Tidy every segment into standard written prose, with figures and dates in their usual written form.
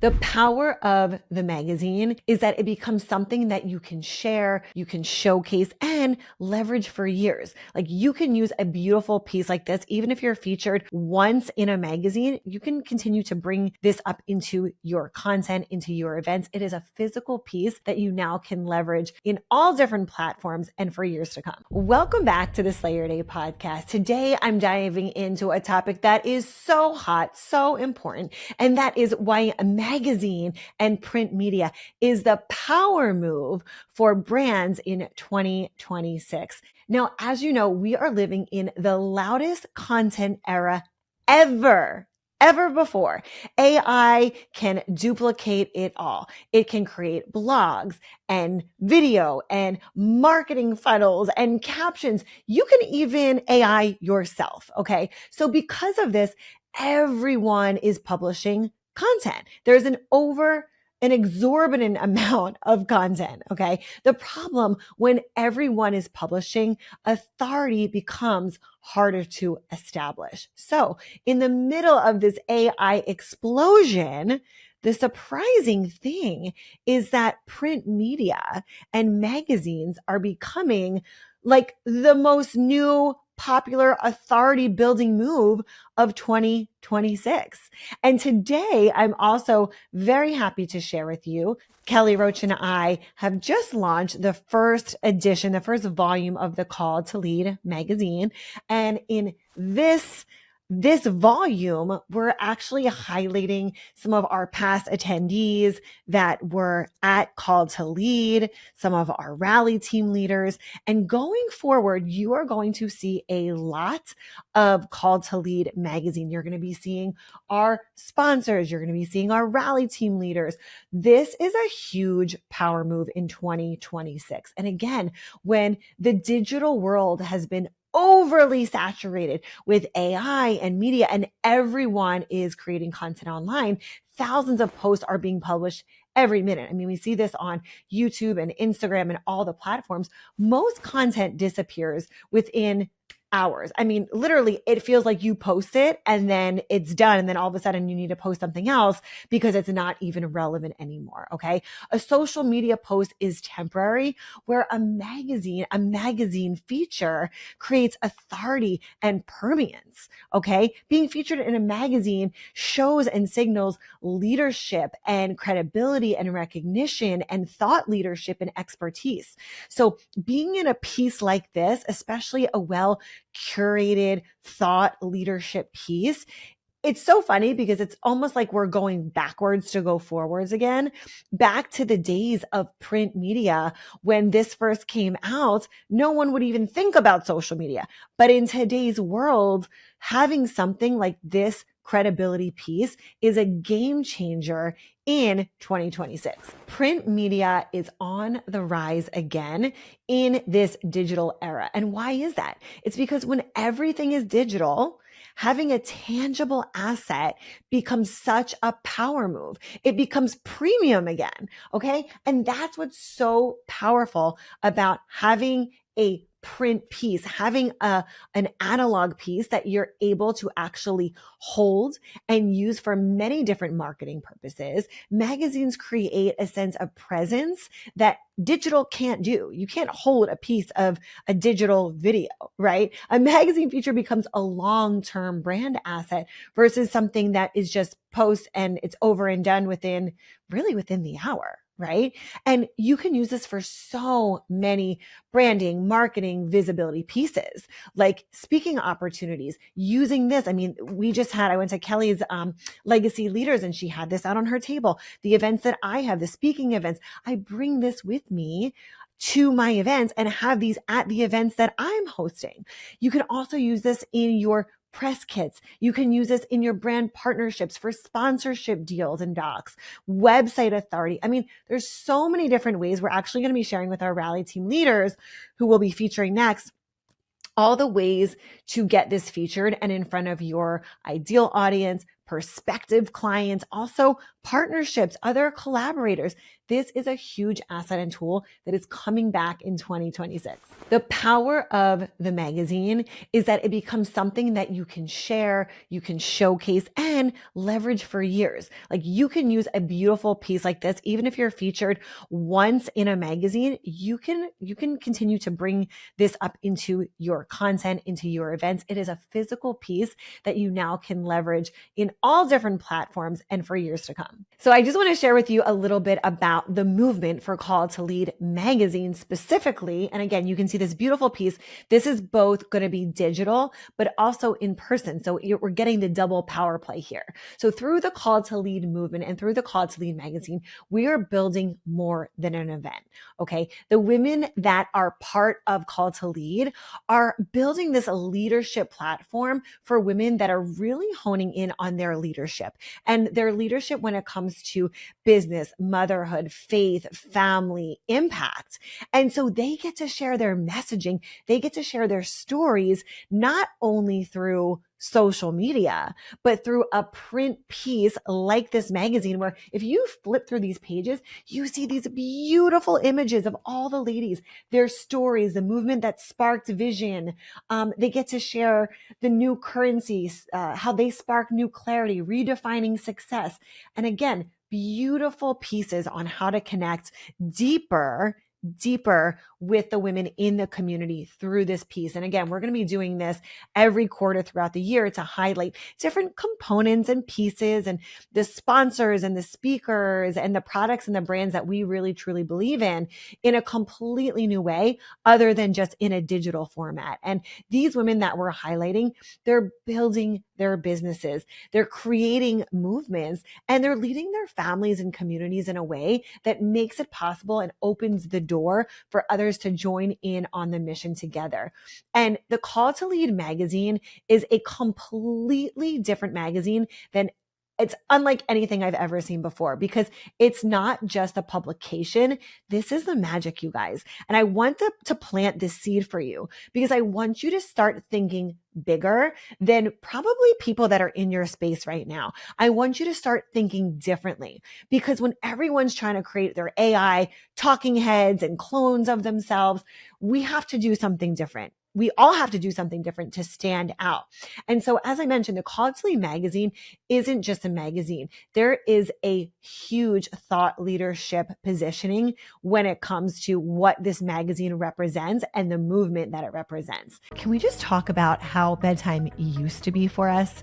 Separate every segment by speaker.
Speaker 1: The power of the magazine is that it becomes something that you can share, you can showcase, and leverage for years. Like you can use a beautiful piece like this, even if you're featured once in a magazine, you can continue to bring this up into your content, into your events. It is a physical piece that you now can leverage in all different platforms and for years to come. Welcome back to the Slay Your Day podcast. Today, I'm diving into a topic that is so hot, so important, and that is why magazine and print media is the power move for brands in 2026. Now, as you know, we are living in the loudest content era ever before. AI can duplicate it all. It can create blogs and video and marketing funnels and captions. You can even AI yourself. Okay. So because of this, everyone is publishing content. There's an exorbitant amount of content. Okay. The problem when everyone is publishing, authority becomes harder to establish. So in the middle of this AI explosion, the surprising thing is that print media and magazines are becoming like the most new popular authority building move of 2026. And today I'm also very happy to share with you, Kelly Roach and I have just launched the first edition, the first volume of the Call to Lead magazine. And in this volume, we're actually highlighting some of our past attendees that were at Call to Lead, some of our rally team leaders. And going forward, you are going to see a lot of Call to Lead magazine. You're going to be seeing our sponsors. You're going to be seeing our rally team leaders. This is a huge power move in 2026. And again, when the digital world has been overly saturated with AI and media, and everyone is creating content online, thousands of posts are being published every minute. I mean, we see this on YouTube and Instagram and all the platforms. Most content disappears within hours. I mean, literally, it feels like you post it and then it's done. And then all of a sudden you need to post something else because it's not even relevant anymore. Okay. A social media post is temporary, where a magazine feature creates authority and permanence. Okay. Being featured in a magazine shows and signals leadership and credibility and recognition and thought leadership and expertise. So being in a piece like this, especially a curated thought leadership piece, it's so funny because it's almost like we're going backwards to go forwards again, back to the days of print media. When this first came out, no one would even think about social media. But in today's world, having something like this credibility piece is a game changer in 2026. Print media is on the rise again in this digital era. And why is that? It's because when everything is digital, having a tangible asset becomes such a power move. It becomes premium again. Okay. And that's what's so powerful about having a print piece, having an analog piece that you're able to actually hold and use for many different marketing purposes. Magazines create a sense of presence that digital can't do. You can't hold a piece of a digital video, right? A magazine feature becomes a long-term brand asset versus something that is just post and it's over and done within the hour. Right? And you can use this for so many branding, marketing, visibility pieces, like speaking opportunities, using this. I mean, I went to Kelly's legacy leaders and she had this out on her table. The events that I have, the speaking events, I bring this with me to my events and have these at the events that I'm hosting. You can also use this in your press kits. You can use this in your brand partnerships for sponsorship deals and docs, website authority. I mean, there's so many different ways. We're actually going to be sharing with our rally team leaders who will be featuring next all the ways to get this featured and in front of your ideal audience, prospective clients, also partnerships, other collaborators. This is a huge asset and tool that is coming back in 2026. The power of the magazine is that it becomes something that you can share, you can showcase, and leverage for years. Like you can use a beautiful piece like this, even if you're featured once in a magazine, you can continue to bring this up into your content, into your events. It is a physical piece that you now can leverage in all different platforms and for years to come. So I just want to share with you a little bit about the movement for Call to Lead magazine specifically. And again, you can see this beautiful piece. This is both going to be digital, but also in person. So we're getting the double power play here. So through the Call to Lead movement and through the Call to Lead magazine, we are building more than an event. Okay. The women that are part of Call to Lead are building this leadership platform for women that are really honing in on their leadership and their leadership when it comes to business, motherhood, faith, family, impact. And so they get to share their messaging. They get to share their stories, not only through social media, but through a print piece like this magazine, where if you flip through these pages, you see these beautiful images of all the ladies, their stories, the movement that sparked vision. They get to share the new currencies, how they spark new clarity, redefining success. And again, beautiful pieces on how to connect deeper with the women in the community through this piece. And again, we're going to be doing this every quarter throughout the year to highlight different components and pieces and the sponsors and the speakers and the products and the brands that we really truly believe in a completely new way, other than just in a digital format. And these women that we're highlighting, they're building their businesses, they're creating movements, and they're leading their families and communities in a way that makes it possible and opens the door for others to join in on the mission together. And the Call to Lead magazine is a completely different magazine than it's unlike anything I've ever seen before, because it's not just a publication. This is the magic, you guys. And I want to plant this seed for you because I want you to start thinking bigger than probably people that are in your space right now. I want you to start thinking differently, because when everyone's trying to create their AI talking heads and clones of themselves, we have to do something different. We all have to do something different to stand out. And so, as I mentioned, the Call to Lead magazine isn't just a magazine. There is a huge thought leadership positioning when it comes to what this magazine represents and the movement that it represents. Can we just talk about how bedtime used to be for us?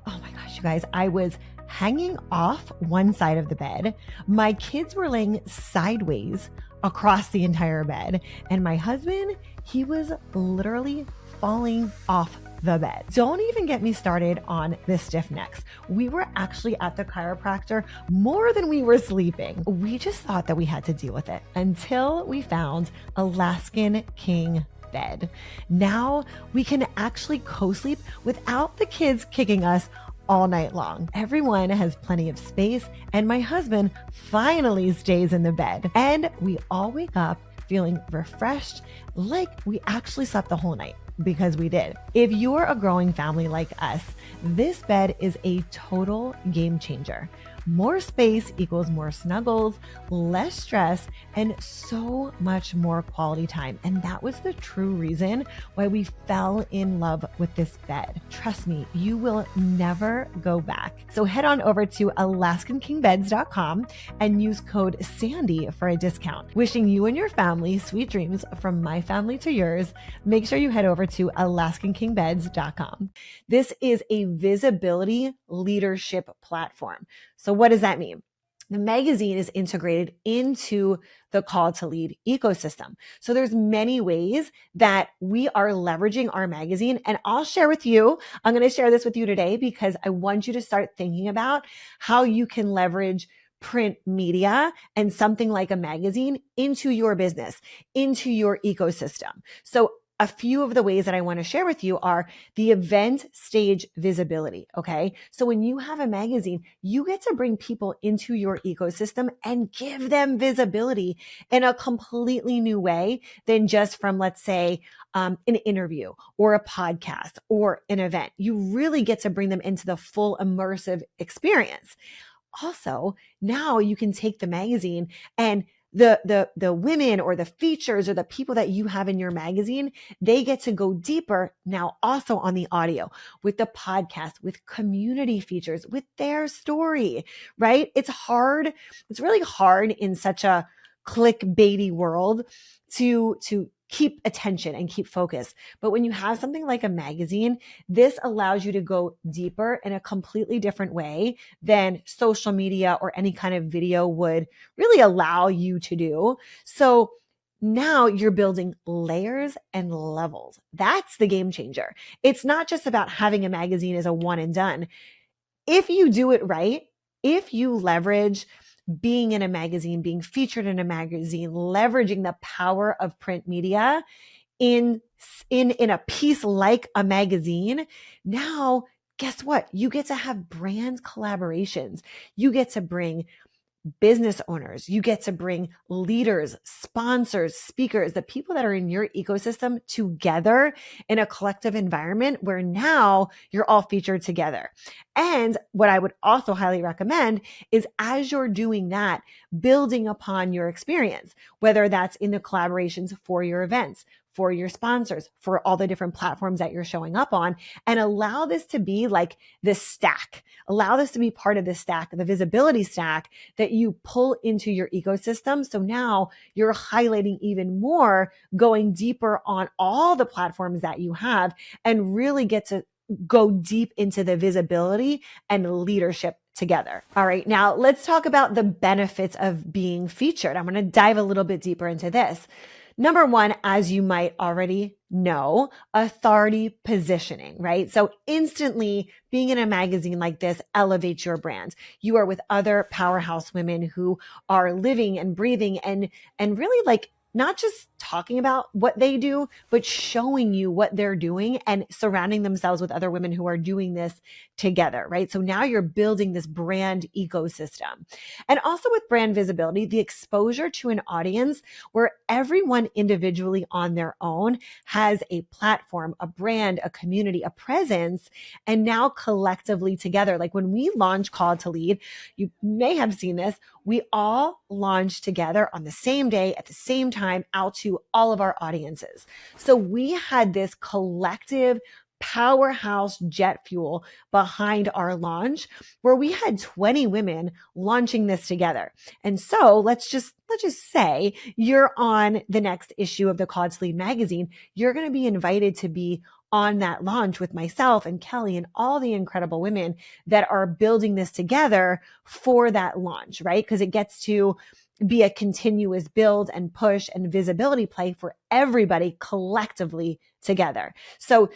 Speaker 1: Oh my gosh, you guys, I was hanging off one side of the bed. My kids were laying sideways across the entire bed. And my husband, he was literally falling off the bed. Don't even get me started on the stiff necks. We were actually at the chiropractor more than we were sleeping. We just thought that we had to deal with it until we found Alaskan King bed. Now we can actually co-sleep without the kids kicking us all night long. Everyone has plenty of space, and my husband finally stays in the bed. And we all wake up feeling refreshed, like we actually slept the whole night, because we did. If you're a growing family like us, this bed is a total game changer. More space equals more snuggles, less stress, and so much more quality time. And that was the true reason why we fell in love with this bed. Trust me, you will never go back. So head on over to AlaskanKingBeds.com and use code SANDY for a discount. Wishing you and your family sweet dreams from my family to yours. Make sure you head over to AlaskanKingBeds.com. This is a visibility leadership platform. So what does that mean? The magazine is integrated into the Call to Lead ecosystem. So there's many ways that we are leveraging our magazine. And I'll share with you, I'm going to share this with you today because I want you to start thinking about how you can leverage print media and something like a magazine into your business, into your ecosystem. So a few of the ways that I want to share with you are the event stage visibility. Okay. So when you have a magazine, you get to bring people into your ecosystem and give them visibility in a completely new way than just from, let's say, an interview or a podcast or an event. You really get to bring them into the full immersive experience. Also, now you can take the magazine and the women or the features or the people that you have in your magazine, they get to go deeper now also on the audio with the podcast, with community features, with their story, right? It's hard. It's really hard in such a clickbaity world to keep attention and keep focus. But when you have something like a magazine, this allows you to go deeper in a completely different way than social media or any kind of video would really allow you to do. So now you're building layers and levels. That's the game changer. It's not just about having a magazine as a one and done. If you do it right, if you leverage being in a magazine, being featured in a magazine, leveraging the power of print media in a piece like a magazine, now guess what? You get to have brand collaborations. You get to bring business owners, you get to bring leaders, sponsors, speakers, the people that are in your ecosystem together in a collective environment where now you're all featured together. And what I would also highly recommend is as you're doing that, building upon your experience, whether that's in the collaborations for your events, for your sponsors, for all the different platforms that you're showing up on, and allow this to be like this stack. Allow this to be part of the stack, the visibility stack that you pull into your ecosystem. So now you're highlighting even more, going deeper on all the platforms that you have and really get to go deep into the visibility and leadership together. All right. Now let's talk about the benefits of being featured. I'm going to dive a little bit deeper into this. Number one, as you might already know, authority positioning, right? So instantly being in a magazine like this elevates your brand. You are with other powerhouse women who are living and breathing and really like not just talking about what they do, but showing you what they're doing and surrounding themselves with other women who are doing this together, right? So now you're building this brand ecosystem. And also with brand visibility, the exposure to an audience where everyone individually on their own has a platform, a brand, a community, a presence, and now collectively together. Like when we launched Call to Lead, you may have seen this, we all launched together on the same day at the same time out to all of our audiences. So we had this collective powerhouse jet fuel behind our launch where we had 20 women launching this together. And so let's just say you're on the next issue of the Call to Lead magazine. You're going to be invited to be on that launch with myself and Kelly and all the incredible women that are building this together for that launch, right? Because it gets to be a continuous build and push and visibility play for everybody collectively together. So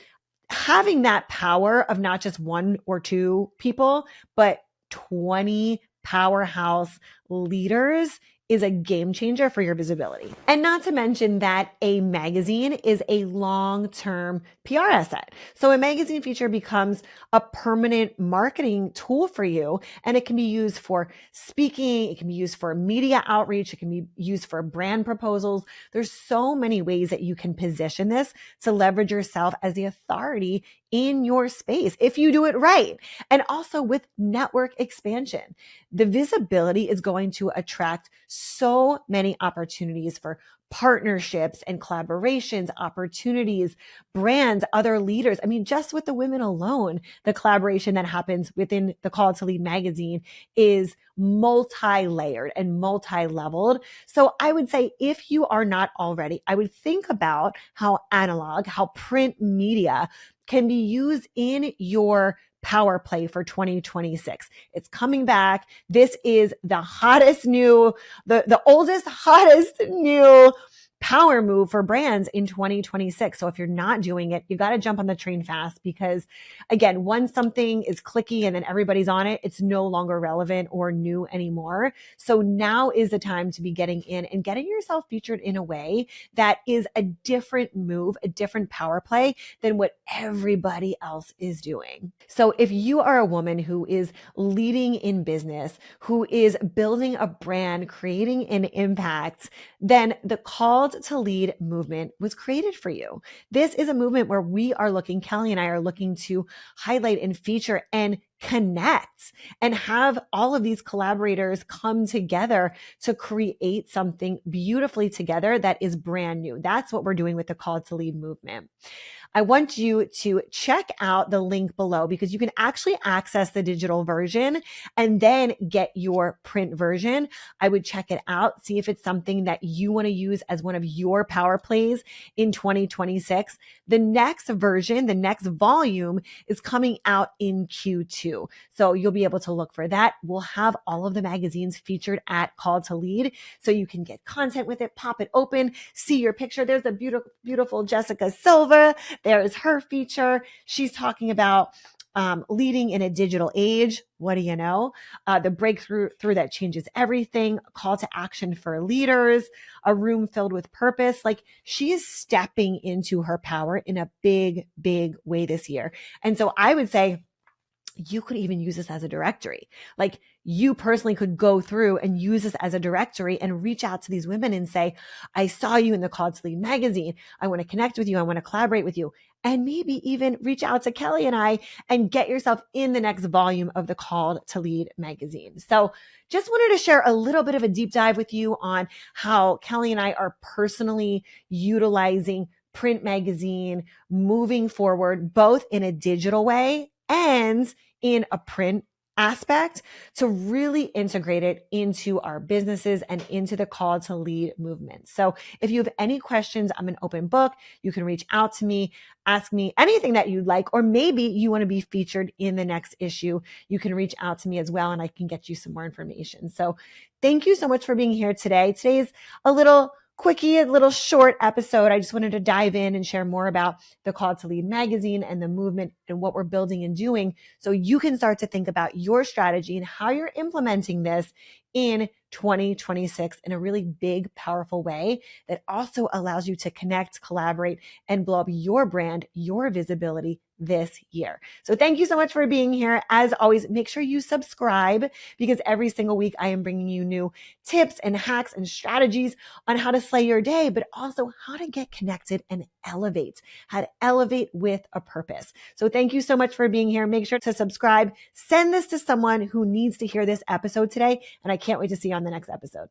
Speaker 1: having that power of not just one or two people, but 20 powerhouse leaders is a game changer for your visibility. And not to mention that a magazine is a long-term PR asset. So a magazine feature becomes a permanent marketing tool for you, and it can be used for speaking, it can be used for media outreach, it can be used for brand proposals. There's so many ways that you can position this to leverage yourself as the authority in your space if you do it right. And also with network expansion, the visibility is going to attract so many opportunities for partnerships and collaborations, opportunities, brands, other leaders. I mean, just with the women alone, the collaboration that happens within the Call to Lead magazine is multi-layered and multi-leveled. So I would say if you are not already, I would think about how analog, how print media can be used in your power play for 2026. It's coming back. This is the hottest new, the oldest, hottest new power move for brands in 2026. So if you're not doing it, you got to jump on the train fast, because again, once something is clicky and then everybody's on it, it's no longer relevant or new anymore. So now is the time to be getting in and getting yourself featured in a way that is a different move, a different power play than what everybody else is doing. So if you are a woman who is leading in business, who is building a brand, creating an impact, then the Called to Lead movement was created for you. This is a movement where Kelly and I are looking to highlight and feature and connect and have all of these collaborators come together to create something beautifully together that is brand new. That's what we're doing with the Called to Lead movement. I want you to check out the link below, because you can actually access the digital version and then get your print version. I would check it out, see if it's something that you want to use as one of your power plays in 2026. The next version, the next volume is coming out in Q2. So you'll be able to look for that. We'll have all of the magazines featured at Call to Lead, so you can get content with it, pop it open, see your picture. There's a beautiful Jessica Silva. There is her feature. She's talking about leading in a digital age. What do you know? The breakthrough that changes everything, a call to action for leaders, a room filled with purpose. Like, she is stepping into her power in a big, big way this year. And so I would say, you could even use this as a directory. Like, you personally could go through and use this as a directory and reach out to these women and say, I saw you in the Called to Lead magazine. I want to connect with you. I want to collaborate with you. And maybe even reach out to Kelly and I and get yourself in the next volume of the Called to Lead magazine. So just wanted to share a little bit of a deep dive with you on how Kelly and I are personally utilizing print magazine moving forward, both in a digital way and in a print aspect, to really integrate it into our businesses and into the Call to Lead movement. So if you have any questions, I'm an open book. You can reach out to me, ask me anything that you'd like, or maybe you want to be featured in the next issue. You can reach out to me as well, and I can get you some more information. So thank you so much for being here today. Today's a little quickie, a little short episode. I just wanted to dive in and share more about the Call to Lead magazine and the movement and what we're building and doing, so you can start to think about your strategy and how you're implementing this in 2026 in a really big, powerful way that also allows you to connect, collaborate, and blow up your brand, your visibility this year. So thank you so much for being here. As always, make sure you subscribe, because every single week I am bringing you new tips and hacks and strategies on how to slay your day, but also how to get connected and elevate, how to elevate with a purpose. So thank you so much for being here. Make sure to subscribe. Send this to someone who needs to hear this episode today, and I can't wait to see you on the next episode.